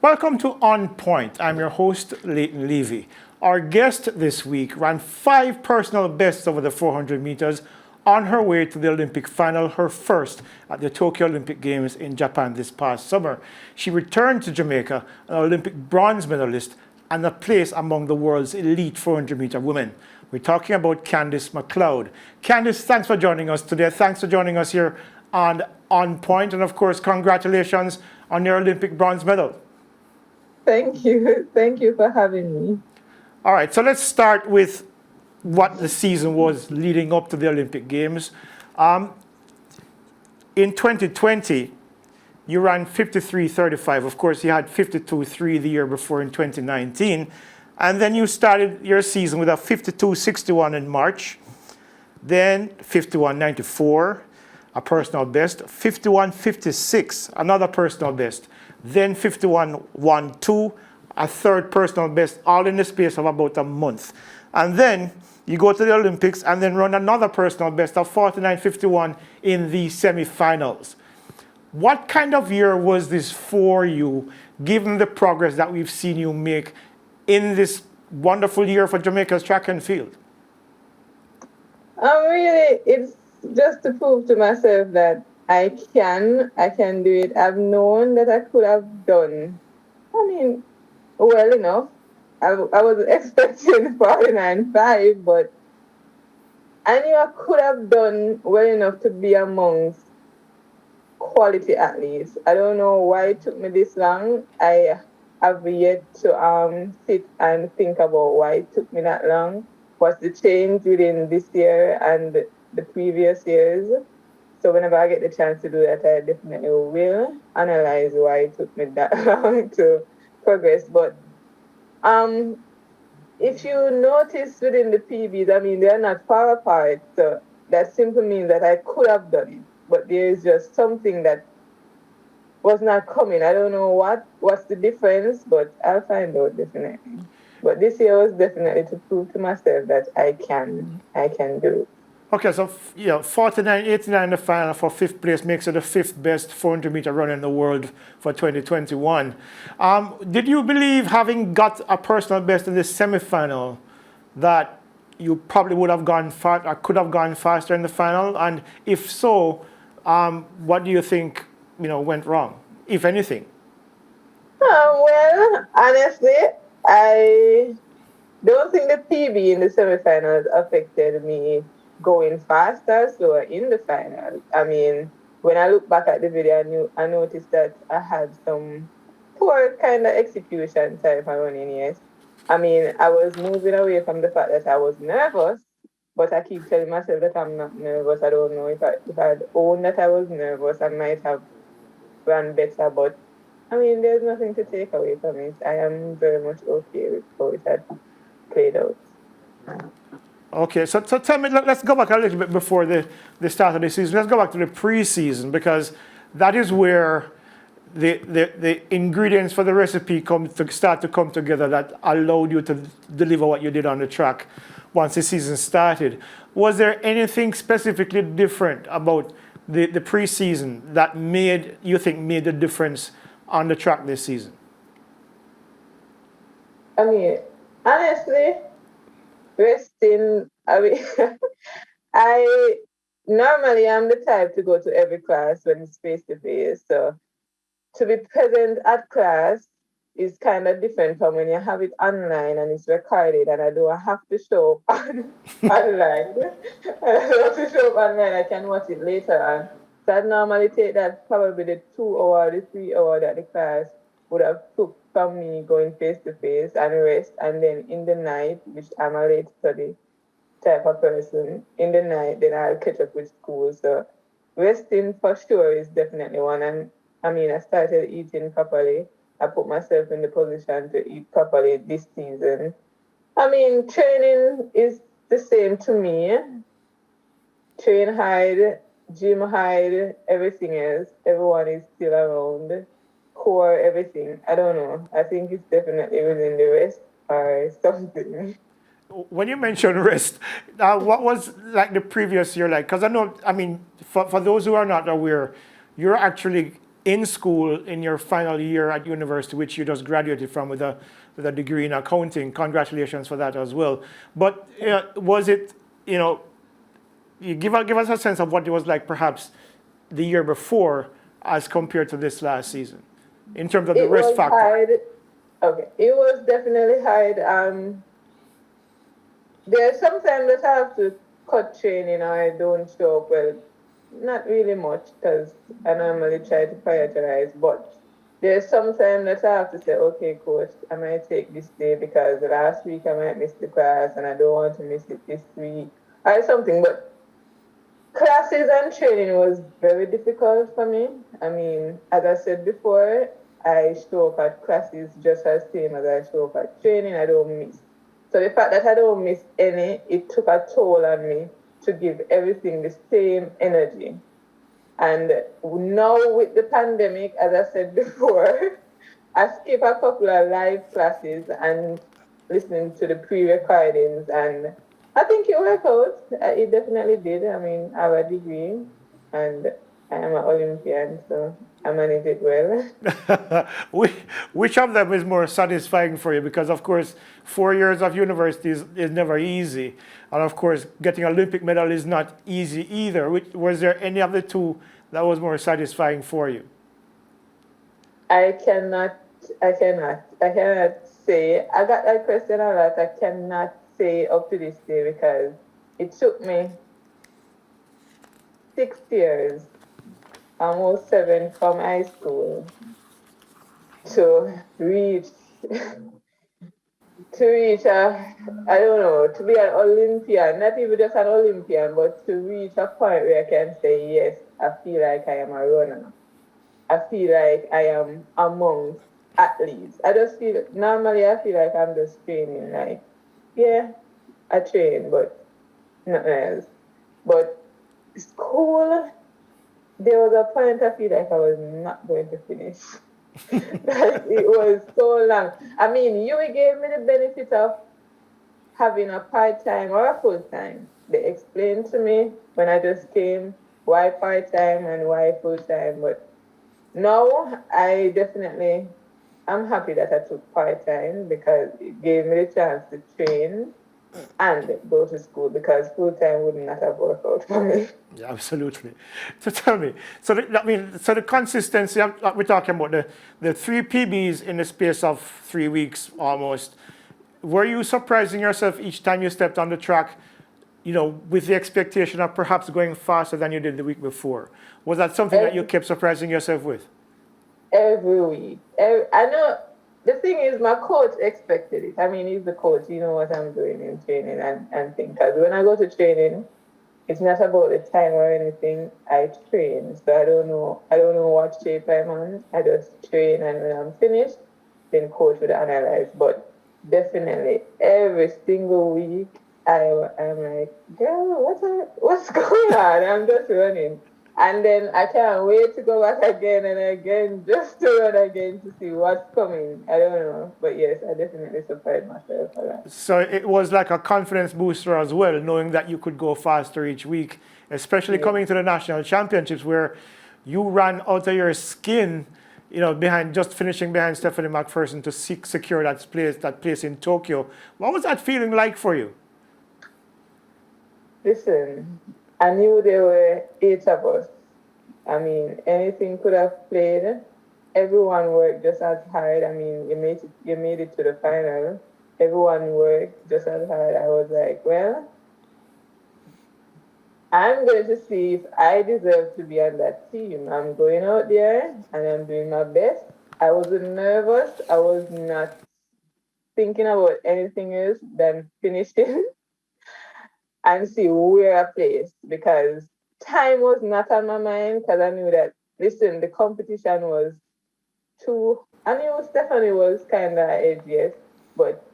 Welcome to On Point. I'm your host, Leighton Levy. Our guest this week ran 5 personal bests over the 400 meters on her way to the Olympic final, her first at the Tokyo Olympic Games in Japan this past summer. She returned to Jamaica an Olympic bronze medalist and a place among the world's elite 400 meter women. We're talking about Candice McLeod. Candice, thanks for joining us today. Thanks for joining us here on Point. And of course, congratulations on your Olympic bronze medal. Thank you. Thank you for having me. All right, so let's start with what the season was leading up to the Olympic Games. In 2020, you ran 53.35. Of course, you had 52.3 the year before in 2019. And then you started your season with a 52.61 in March, then 51.94, a personal best, 51.56, another personal best, then 51.12, a third personal best, all in the space of about a month. And then you go to the Olympics and then run another personal best of 49.51 in the semifinals. What kind of year was this for you, given the progress that we've seen you make in this wonderful year for Jamaica's track and field? Really, it's just to prove to myself that I can do it. I've known that I could have done, well enough. I was expecting 49.5, but I knew I could have done well enough to be amongst quality athletes. I don't know why it took me this long. I have yet to sit and think about why it took me that long. What's the change within this year and the previous years? So whenever I get the chance to do that, I definitely will analyze why it took me that long to progress. But if you notice within the PBs, they're not far apart. So that simply means that I could have done it. But there is just something that was not coming. I don't know what's the difference, but I'll find out definitely. But this year was definitely to prove to myself that I can do it. Okay, so 49.89 in the final for 5th place makes it the 5th best 400 meter run in the world for 2021. Did you believe, having got a personal best in the semifinal, that you probably would have gone or could have gone faster in the final? And if so, what do you think went wrong, if anything? Well, honestly, I don't think the PB in the semifinals affected me going faster, slower in the final. When I look back at the video, I noticed that I had some poor kind of execution type of running, yes. I was moving away from the fact that I was nervous, but I keep telling myself that I'm not nervous. I don't know if I'd owned that I was nervous, I might have run better, but there's nothing to take away from it. I am very much okay with how it had played out. Okay, so tell me, let's go back a little bit before the start of the season. Let's go back to the preseason, because that is where the ingredients for the recipe start to come together that allowed you to deliver what you did on the track once the season started. Was there anything specifically different about the preseason that made the difference on the track this season? Honestly, resting, I normally am the type to go to every class when it's face-to-face. So to be present at class is kind of different from when you have it online and it's recorded and I don't have to show up online. I don't have to show up online, I can watch it later on. So I'd normally take that, probably the 2 hour, the 3 hour that the class would have took from me going face-to-face and rest, and then in the night, which I'm a late study type of person, in the night, then I'll catch up with school. So resting for sure is definitely one. And I started eating properly. I put myself in the position to eat properly this season. Training is the same to me. Train hard, gym hard, everything else. Everyone is still around. Core, everything. I don't know. I think it's definitely within the rest or something. When you mention rest, what was the previous year like? Because I know, for those who are not aware, you're actually in school in your final year at university, which you just graduated from with a degree in accounting. Congratulations for that as well. But was it, you give us a sense of what it was like perhaps the year before as compared to this last season in terms of the risk factor? Hard. Okay, it was definitely hard. There's sometimes that I have to cut training or I don't show up. Well, not really much because I normally try to prioritize, but there's sometimes that I have to say, okay, coach, I might take this day because last week I might miss the class and I don't want to miss it this week or something. But classes and training was very difficult for me. I mean, as I said before, I show up at classes just as same as I show up at training. I don't miss. So the fact that I don't miss any, it took a toll on me to give everything the same energy. And now with the pandemic, as I said before, I skip a couple of live classes and listening to the pre-recordings, and I think it worked out. It definitely did. I mean, I have a degree and I am an Olympian, so I managed it well. Which of them is more satisfying for you? Because, of course, 4 years of university is never easy. And, of course, getting Olympic medal is not easy either. Was there any of the two that was more satisfying for you? I cannot say. I got that question a lot. I cannot say up to this day because it took me 6 years, almost 7 from high school to reach I don't know, to be an Olympian, not even just an Olympian, but to reach a point where I can say, yes, I feel like I am a runner. I feel like I am amongst athletes. Normally I feel like I'm just training, like, yeah, I train, but nothing else. But school, there was a point I feel like I was not going to finish. It was so long. I mean, you gave me the benefit of having a part-time or a full-time. They explained to me when I just came why part-time and why full-time. But now I'm happy that I took part-time because it gave me the chance to train and go to school because full-time would not have worked out for me. Yeah, absolutely. So tell me, so the consistency, we're talking about the 3 PBs in the space of 3 weeks almost. Were you surprising yourself each time you stepped on the track, with the expectation of perhaps going faster than you did the week before? Was that something that you kept surprising yourself with? Every week. I know. The thing is, my coach expected it. I mean, he's the coach. You know what I'm doing in training and things. Because when I go to training, it's not about the time or anything. I train. So I don't know what shape I'm on. I just train, and when I'm finished, then coach would analyze. But definitely, every single week, I'm like, girl, what's going on? I'm just running. And then I can't wait to go back again and again, just to run again to see what's coming. I don't know. But yes, I definitely surprised myself for that. So it was like a confidence booster as well, knowing that you could go faster each week, especially coming to the national championships where you ran out of your skin, finishing behind Stephanie McPherson to secure that place in Tokyo. What was that feeling like for you? Listen, I knew there were 8 of us. I mean, anything could have played. Everyone worked just as hard. I mean, you made it to the final. Everyone worked just as hard. I was like, well, I'm going to see if I deserve to be on that team. I'm going out there and I'm doing my best. I wasn't nervous. I was not thinking about anything else than finishing and see where I placed because time was not on my mind because I knew that, listen, the competition was I knew Stephanie was kind of edgy, yes, but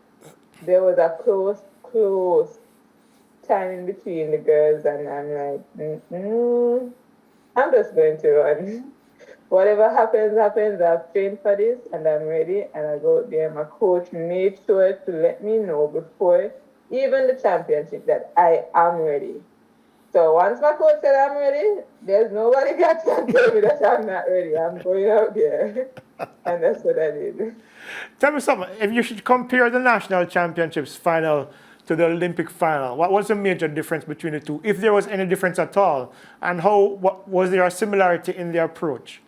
there was a close time in between the girls and I'm like, I'm just going to run. Whatever happens, happens. I've trained for this and I'm ready. And I go out there. My coach made sure to let me know before even the championship that I am ready. So once my coach said I'm ready, there's nobody got to tell me that I'm not ready. I'm going out there. And that's what I did. Tell me something. If you should compare the national championships final to the Olympic final, what was the major difference between the two, if there was any difference at all? And was there a similarity in the approach?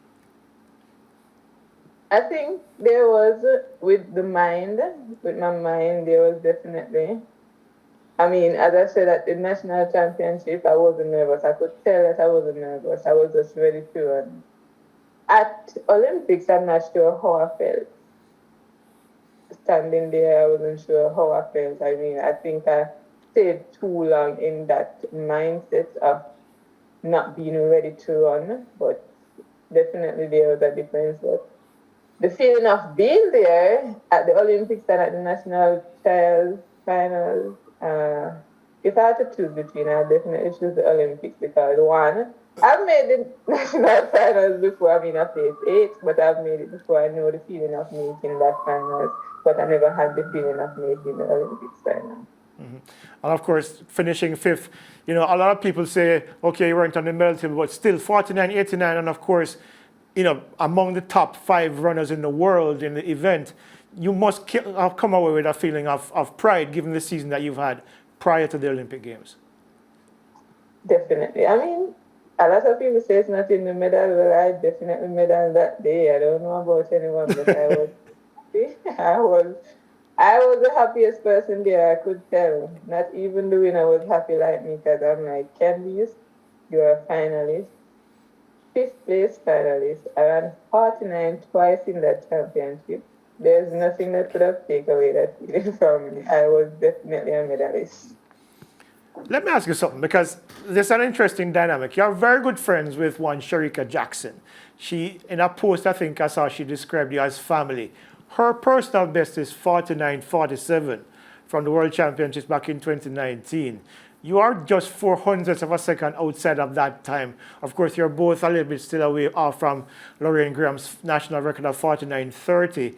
I think there was, with my mind, there was definitely. I mean, as I said, at the national championship, I wasn't nervous. I could tell that I wasn't nervous. I was just ready to run. At Olympics, I'm not sure how I felt. Standing there, I wasn't sure how I felt. I mean, I think I stayed too long in that mindset of not being ready to run, but definitely there was a difference. But the feeling of being there at the Olympics and at the national trials, finals, if I had to choose between, I definitely choose the Olympics because one, I've made the national finals before. I mean, I played 8, but I've made it before. I know the feeling of making that finals, but I never had the feeling of making the Olympics final. Mm-hmm. And of course, finishing 5th, a lot of people say, okay, you weren't on the medal table, but still 49, 89, and of course, among the top 5 runners in the world in the event, you must have come away with a feeling of pride given the season that you've had prior to the Olympic Games. Definitely. I mean, a lot of people say it's not in the medal, but I definitely medal that day. I don't know about anyone, but I was happy. I was the happiest person there, I could tell. Not even the winner was happy like me because I'm like, Candice, you're a finalist. 5th place finalist. I ran 49 twice in that championship. There's nothing that could have taken away that feeling from me. I was definitely a medalist. Let me ask you something, because there's an interesting dynamic. You're very good friends with one Shericka Jackson. She, in a post I think I saw, she described you as family. Her personal best is 49.47 from the World Championships back in 2019. You are just 0.04 of a second outside of that time. Of course, you're both a little bit still away off from Lorraine Graham's national record of 49.30.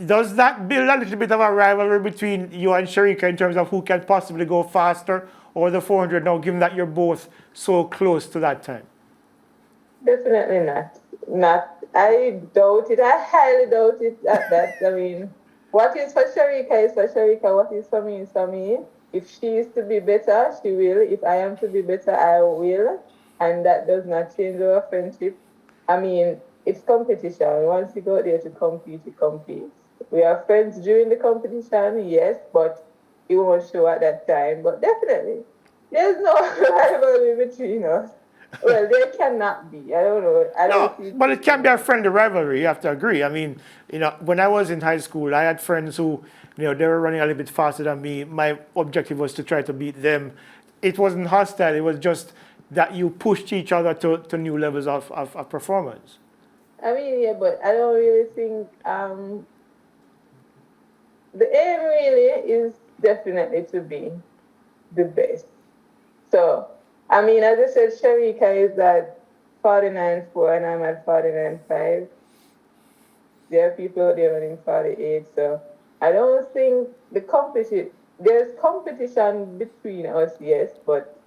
Does that build a little bit of a rivalry between you and Shericka in terms of who can possibly go faster over the 400 now, given that you're both so close to that time? Definitely not. I doubt it. I highly doubt it at that. I mean, what is for Shericka is for Shericka. What is for me is for me. If she is to be better, she will. If I am to be better, I will. And that does not change our friendship. I mean, it's competition. Once you go there to compete, you compete. We are friends during the competition, yes, but it won't show at that time. But definitely, there's no rivalry between us. Well, there cannot be. I don't know. I don't see. But it can be a friendly rivalry. You have to agree. I mean, when I was in high school, I had friends who, they were running a little bit faster than me. My objective was to try to beat them. It wasn't hostile. It was just that you pushed each other to new levels of performance. I mean, yeah, but I don't really think the aim really is definitely to be the best. So, I mean, as I said, Shericka is at 49.4 and I'm at 49.5. There are people out there running 48, so I don't think there's competition between us, yes, but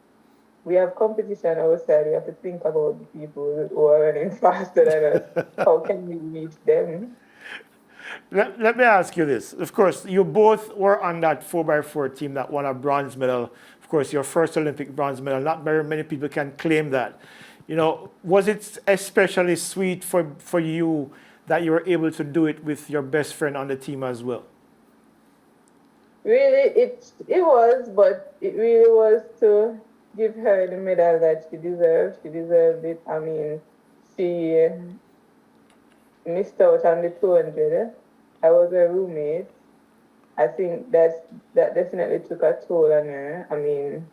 we have competition outside. We have to think about the people who are running faster than us. How can we reach them? Let me ask you this. Of course, you both were on that 4x4 team that won a bronze medal. Of course, your first Olympic bronze medal. Not very many people can claim that. Was it especially sweet for you that you were able to do it with your best friend on the team as well? Really, it was, but it really was to give her the medal that she deserved. She deserved it. I mean, she missed out on the 200. I was her roommate. I think that definitely took a toll on her. I mean,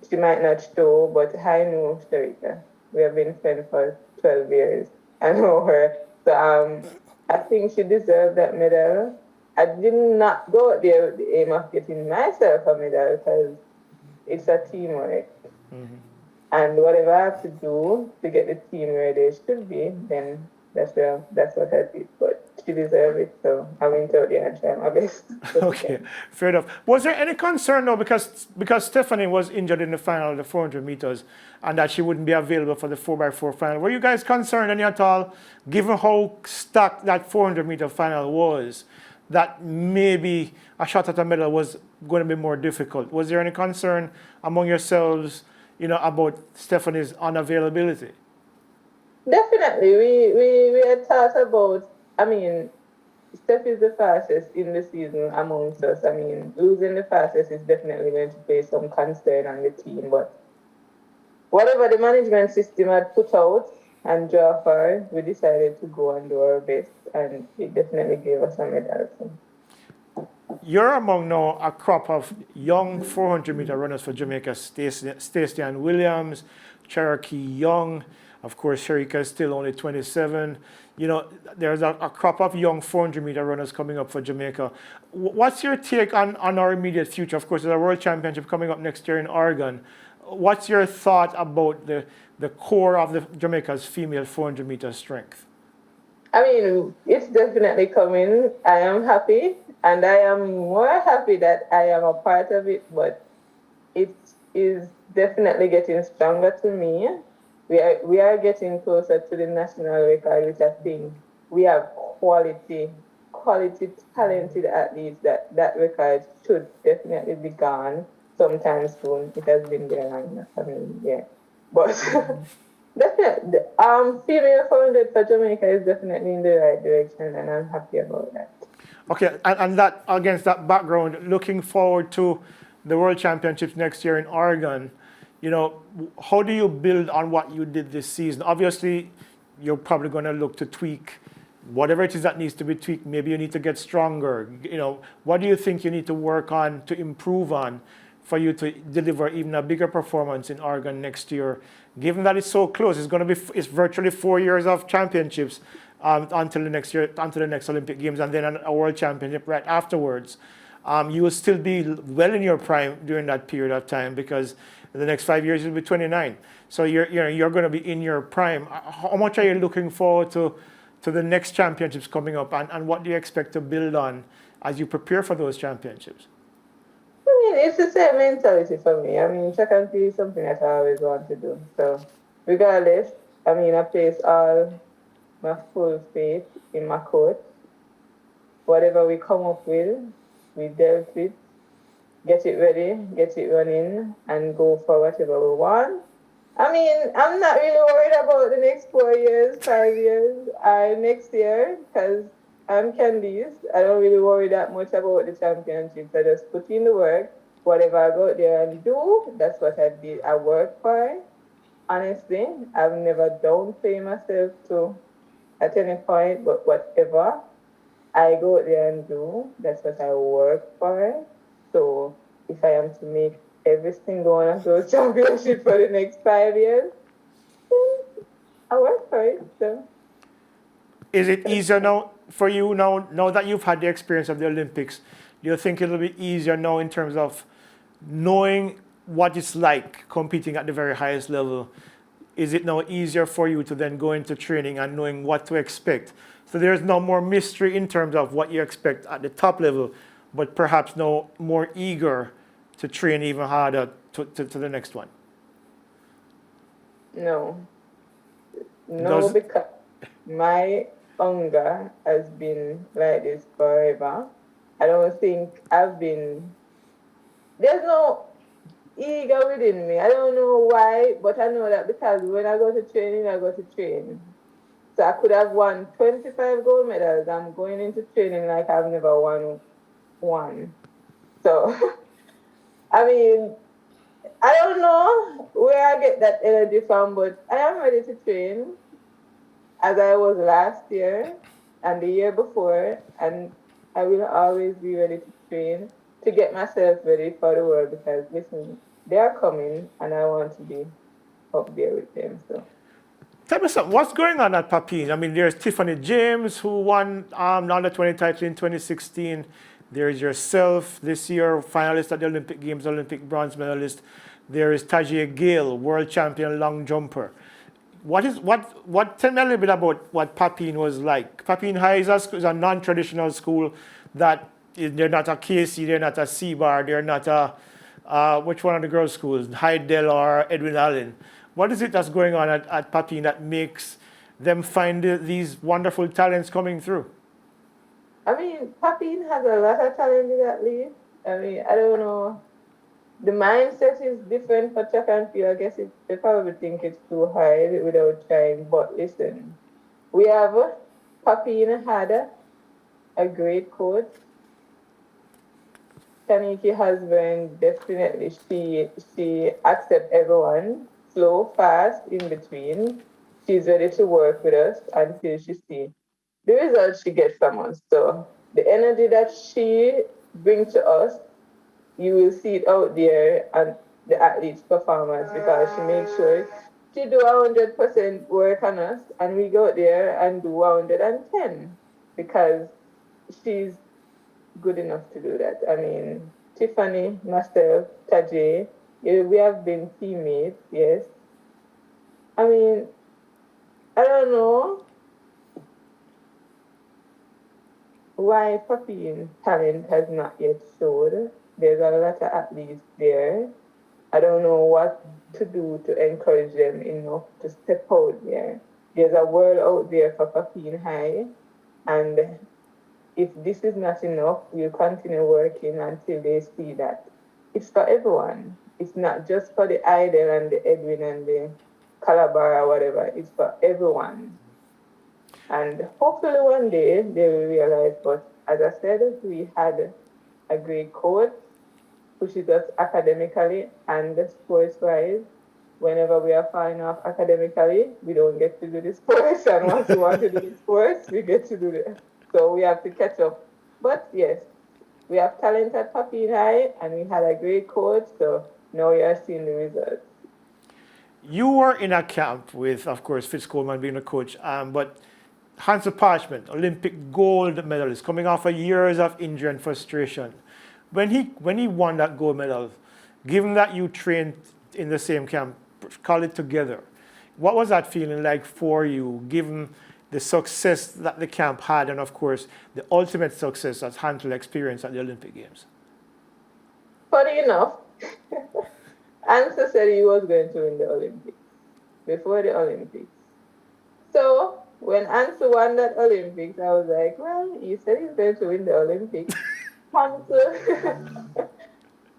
she might not show, but I know Shericka. We have been friends for 12 years. I know her. So I think she deserved that medal. I did not go there with the aim of getting myself a medal because it's a teamwork. Mm-hmm. And whatever I have to do to get the team where they should be, then That's what I did. But she deserved it, so I went out there and tried my best. Okay, fair enough. Was there any concern though, because Stephanie was injured in the final of the 400 meters, and that she wouldn't be available for the 4x4 final? Were you guys concerned any at all, given how stacked that 400-meter final was, that maybe a shot at a medal was going to be more difficult? Was there any concern among yourselves, about Stephanie's unavailability? Definitely, we had thought about. I mean, Steph is the fastest in the season amongst us. I mean, losing the fastest is definitely going to place some concern on the team. But whatever the management system had put out and draw for, we decided to go and do our best, and it definitely gave us a medal. You're among now a crop of young 400-meter runners for Jamaica, Stacey Ann Williams, Cherokee Young. Of course, Shericka is still only 27. There's a crop of young 400-meter runners coming up for Jamaica. What's your take on our immediate future? Of course, there's a World Championship coming up next year in Oregon. What's your thought about the core of Jamaica's female 400-meter strength? I mean, it's definitely coming. I am happy, and I am more happy that I am a part of it, but it is definitely getting stronger to me. We are getting closer to the national record, which I think we have quality, talented athletes that record should definitely be gone sometime soon. It has been there long enough. I mean, yeah. But definitely, female 400 for Jamaica is definitely in the right direction, and I'm happy about that. Okay, and that against that background, looking forward to the World Championships next year in Oregon, how do you build on what you did this season? Obviously, you're probably going to look to tweak whatever it is that needs to be tweaked. Maybe you need to get stronger. What do you think you need to work on to improve on for you to deliver even a bigger performance in Oregon next year? Given that it's so close, it's virtually 4 years of championships until the next year, until the next Olympic Games, and then a World Championship right afterwards. You will still be well in your prime during that period of time, because the next 5 years you'll be 29. So you're going to be in your prime. How much are you looking forward to the next championships coming up, and what do you expect to build on as you prepare for those championships? I mean, it's the same mentality for me. I mean, track and field is something that I always want to do. So regardless, I mean, I place all my full faith in my coach. Whatever we come up with, we dealt with, get it ready, get it running, and go for whatever we want. I mean, I'm not really worried about the next 4 years, 5 years, next year, because I'm Candice. I don't really worry that much about the championships. I just put in the work. Whatever I go out there and do, that's what I did. I work for it. Honestly, I've never downplay myself at any point, but whatever I go out there and do, that's what I work for. So if I am to make everything go on to a championship for the next 5 years, I work for it. So. Is it easier now for you now that you've had the experience of the Olympics? Do you think it'll be easier now in terms of knowing what it's like competing at the very highest level? Is it now easier for you to then go into training and knowing what to expect? So there's no more mystery in terms of what you expect at the top level, but perhaps no more eager to train even harder to the next one? No, because my hunger has been like this forever. I don't think there's no ego within me. I don't know why, but I know that because when I go to training, I go to train. So I could have won 25 gold medals. I'm going into training like I've never won one. So, I mean, I don't know where I get that energy from, but I am ready to train as I was last year and the year before, and I will always be ready to train to get myself ready for the world, because listen, they are coming and I want to be up there with them. So. Tell me something, what's going on at Papine? I mean, there's Tiffany James, who won the under 20 title in 2016. There's yourself this year, finalist at the Olympic Games, Olympic bronze medalist. There is Tajia Gale, world champion long jumper. Tell me a little bit about what Papine was like. Papine High is a non-traditional school they're not a KC, they're not a C-Bar, they're not a, which one of the girls' schools, Hydel or Edwin Allen. What is it that's going on at Papine that makes them find these wonderful talents coming through? I mean, Papine has a lot of talent in that league. I mean, I don't know. The mindset is different for track and field. I guess they probably think it's too high without trying. But listen, we have Papine had a great coach. Taniki husband, definitely she accepts everyone, slow, fast, in between. She's ready to work with us until she sees the results she gets from us. So the energy that she brings to us, you will see it out there and the athletes' performance because she makes sure she do 100% work on us and we go out there and do 110 because she's good enough to do that. I mean, Tiffany, myself, Tajay, we have been teammates, yes. I mean, I don't know why Papine talent has not yet showed. There's a lot of athletes there. I don't know what to do to encourage them enough to step out there. There's a world out there for Papine High, and if this is not enough, we'll continue working until they see that it's for everyone. It's not just for the Idol and the Edwin and the Calabar or whatever. It's for everyone. And hopefully one day they will realize. But as I said, we had a great coach, pushes us academically and sports-wise. Whenever we are falling off academically, we don't get to do the sports. And once we want to do the sports, we get to do it. So we have to catch up. But yes, we have talent at Papine High and we had a great coach. So now we are seeing the results. You were in a camp with, of course, Fitz Coleman being a coach, but Hansa Parchment, Olympic gold medalist, coming off of years of injury and frustration. When he won that gold medal, given that you trained in the same camp, call it together, what was that feeling like for you, given the success that the camp had and, of course, the ultimate success that Hansel experienced at the Olympic Games? Funny enough, Ansel said he was going to win the Olympics before the Olympics. So when Ansel won that Olympics, I was like, well, he said he's going to win the Olympics.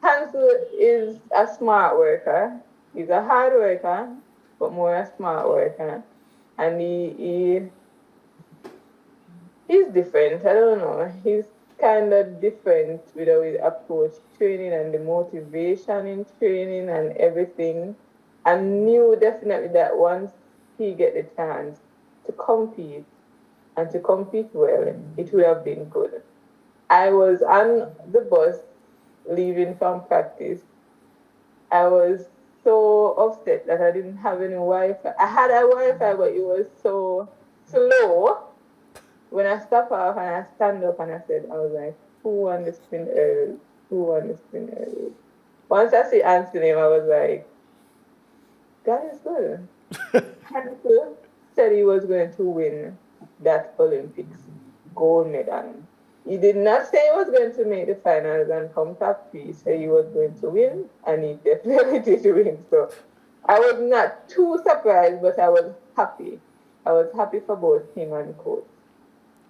Hansel is a smart worker. He's a hard worker, but more a smart worker. And he's different. I don't know. He's kind of different with his approach training and the motivation in training and everything. I knew definitely that once he get the chance to compete and to compete well, it would have been good. I was on the bus leaving from practice. I was so upset that I didn't have any Wi-Fi. I had a Wi-Fi, but it was so slow. When I stop off and I stand up and I was like, who won the spin early? Who won the spin early? Once I see Anthony's name, I was like, God is good. Hansel said he was going to win that Olympics gold medal. He did not say he was going to make the finals and come top three. He said he was going to win, and he definitely did win. So I was not too surprised, but I was happy. I was happy for both him and the coach.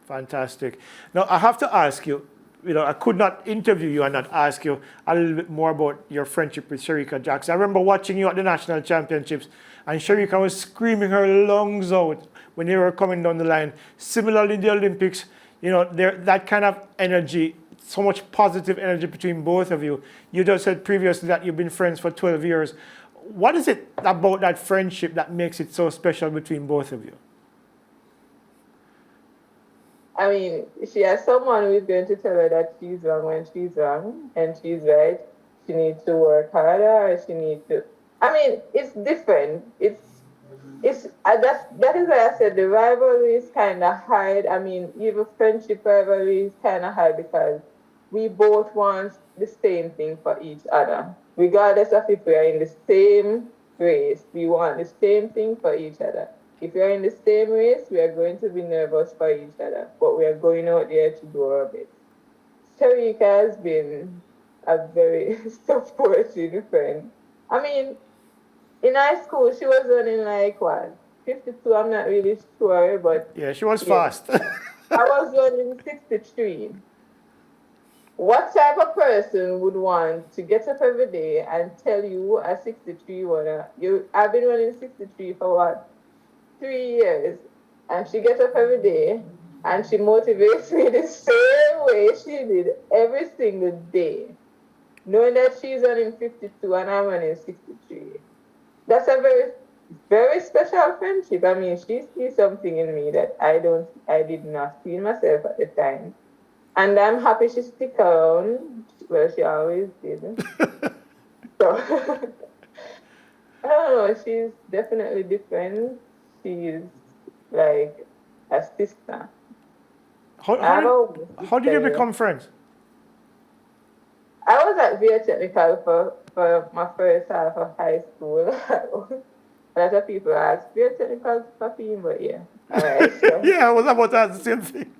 Fantastic. Now, I have to ask you, I could not interview you and not ask you a little bit more about your friendship with Shericka Jackson. I remember watching you at the National Championships, and Shericka was screaming her lungs out when you were coming down the line. Similarly in the Olympics, that kind of energy, so much positive energy between both of you. You just said previously that you've been friends for 12 years. What is it about that friendship that makes it so special between both of you? I mean, she has someone who is going to tell her that she's wrong when she's wrong, and she's right. She needs to work harder, or she needs to. I mean, it's different. That is why I said the rivalry is kind of hard. I mean, even friendship rivalry is kind of hard because we both want the same thing for each other, regardless of if we are in the same race, we want the same thing for each other. If we are in the same race, we are going to be nervous for each other, but we are going out there to do our best. Shericka has been a very supportive friend. I mean, in high school, she was running like what, 52? I'm not really sure, but Yeah, she was yeah, fast. I was running 63. What type of person would want to get up every day and tell you at 63 I've been running 63 for what, 3 years, and she gets up every day and she motivates me the same way she did every single day, knowing that she's running 52 and I'm running 63. That's a very, very special friendship. I mean, she sees something in me that I did not see in myself at the time. And I'm happy she stick around. Well, she always did. So I don't know. She's definitely different. She's like a sister. how, how, I've did, always how did you sister, become friends? I was at VA Technical for my first half of high school. A lot of people ask, VA Technical Papine, but yeah. All right. So Yeah, I was about to ask the same thing.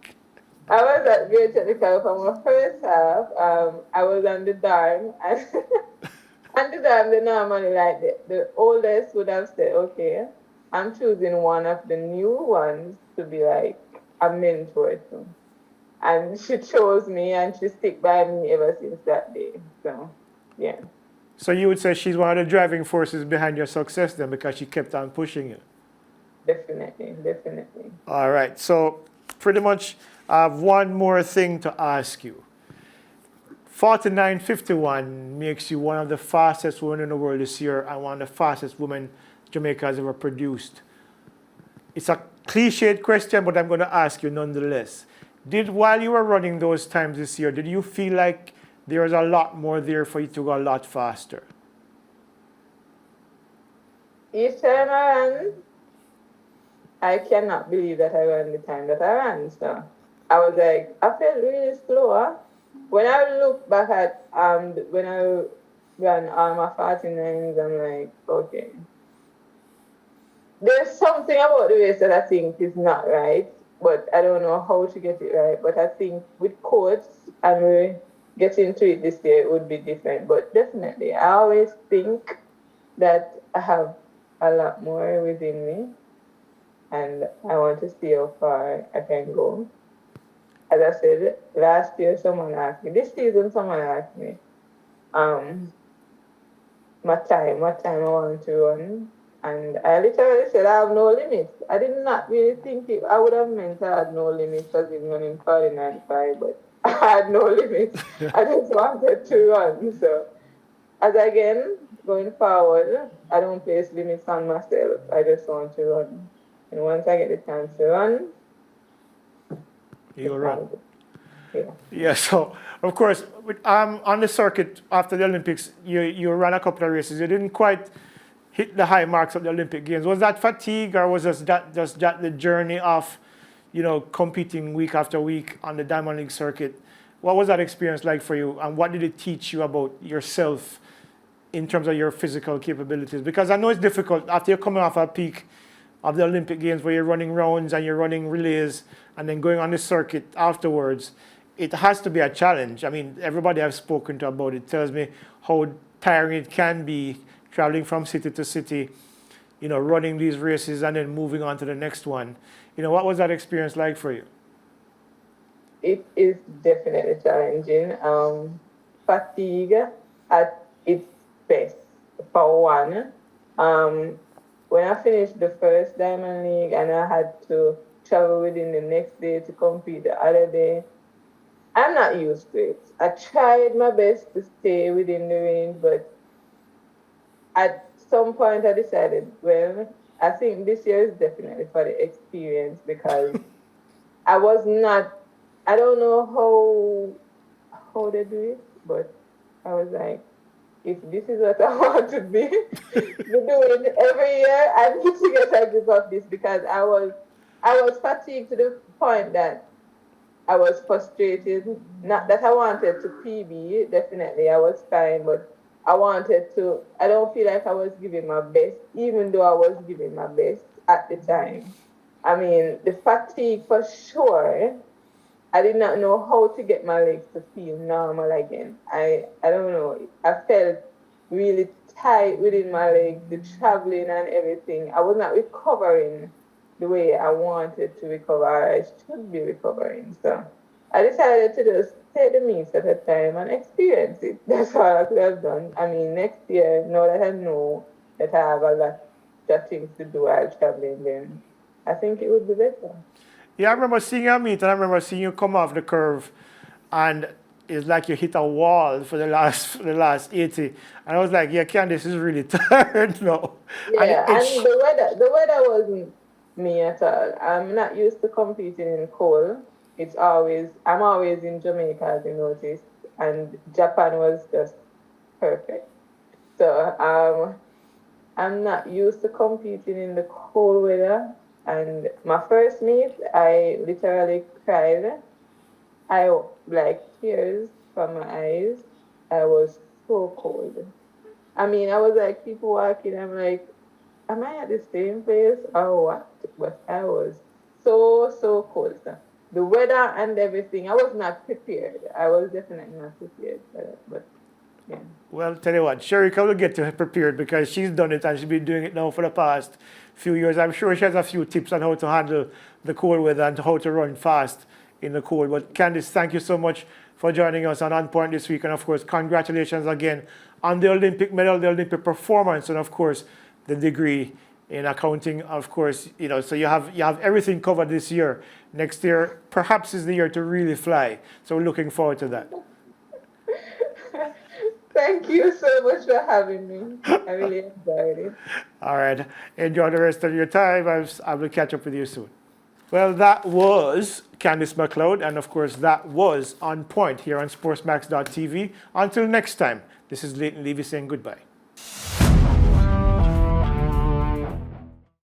I was at VA Technical for my first half. I was on the dorm, and and the dorm, they normally like the oldest would have said, okay, I'm choosing one of the new ones to be like a mentor to. And she chose me and she stick by me ever since that day. So yeah. So you would say she's one of the driving forces behind your success then because she kept on pushing you. Definitely, definitely. All right. So pretty much I have one more thing to ask you. 49.51 makes you one of the fastest women in the world this year and one of the fastest women Jamaica has ever produced. It's a cliched question, but I'm going to ask you nonetheless. While you were running those times this year, did you feel like there was a lot more there for you to go a lot faster? Each time I ran, I cannot believe that I ran the time that I ran. So I was like, I felt really slow. When I look back at when I ran my 49s, I'm like, okay. There's something about the race that I think is not right, but I don't know how to get it right. But I think with coach and we get into it this year, it would be different. But definitely, I always think that I have a lot more within me, and I want to see how far I can go. As I said, last year someone asked me, this season someone asked me, um, what time I want to run. And I literally said I have no limits. I did not really think it, I would have meant I had no limits as in running 49.5, but I had no limits. I just wanted to run. So as again, going forward, I don't place limits on myself. I just want to run. And once I get the chance to run, You'll it's run. all good. Yeah. Yeah, so of course, on the circuit after the Olympics, you ran a couple of races. You didn't quite hit the high marks of the Olympic Games. Was that fatigue, or was just that the journey of, competing week after week on the Diamond League circuit? What was that experience like for you, and what did it teach you about yourself in terms of your physical capabilities? Because I know it's difficult after you're coming off a peak of the Olympic Games where you're running rounds and you're running relays and then going on the circuit afterwards. It has to be a challenge. I mean, everybody I've spoken to about it tells me how tiring it can be traveling from city to city, running these races and then moving on to the next one. What was that experience like for you? It is definitely challenging. Fatigue at its best, for one. When I finished the first Diamond League and I had to travel within the next day to compete the other day, I'm not used to it. I tried my best to stay within the range, but at some point I decided, well, I think this year is definitely for the experience because I was not, I don't know how they do it, but I was like, if this is what I want to be doing every year, I need to get a grip of this because I was fatigued to the point that I was frustrated. Not that I wanted to PB, definitely I was fine, but I don't feel like I was giving my best, even though I was giving my best at the time. I mean, the fatigue for sure. I did not know how to get my legs to feel normal again. I don't know. I felt really tight within my legs, the traveling and everything. I was not recovering the way I wanted to recover, or I should be recovering. So I decided to just take the meets at a time and experience it. That's all I could have done. I mean, next year, now that I know that I have a lot of things to do while traveling, then I think it would be better. Yeah, I remember seeing you meet, and I remember seeing you come off the curve, and it's like you hit a wall for the last 80. And I was like, yeah, Candice is really tired now. And Yeah, and the weather wasn't me at all. I'm not used to competing in cold. I'm always in Jamaica, as you noticed, and Japan was just perfect. So I'm not used to competing in the cold weather. And my first meet, I literally cried. I like tears from my eyes. I was so cold. I mean, I was like people walking. I'm like, am I at the same place or what? But I was so cold. So the weather and everything, I was not prepared. I was definitely not prepared for that. But yeah. well, tell you what, Shericka will get her prepared because she's done it and she's been doing it now for the past few years. I'm sure she has a few tips on how to handle the cold weather and how to run fast in the cold. But Candice, thank you so much for joining us on Point this week. And of course, congratulations again on the Olympic medal, the Olympic performance, and of course, the degree in accounting. Of course, so you have everything covered this year. Next year, perhaps, is the year to really fly. So we're looking forward to that. Thank you so much for having me. I really enjoyed it. All right. Enjoy the rest of your time. I will catch up with you soon. Well, that was Candice McLeod, and of course, that was On Point here on SportsMax.tv. Until next time, this is Leighton Levy saying goodbye.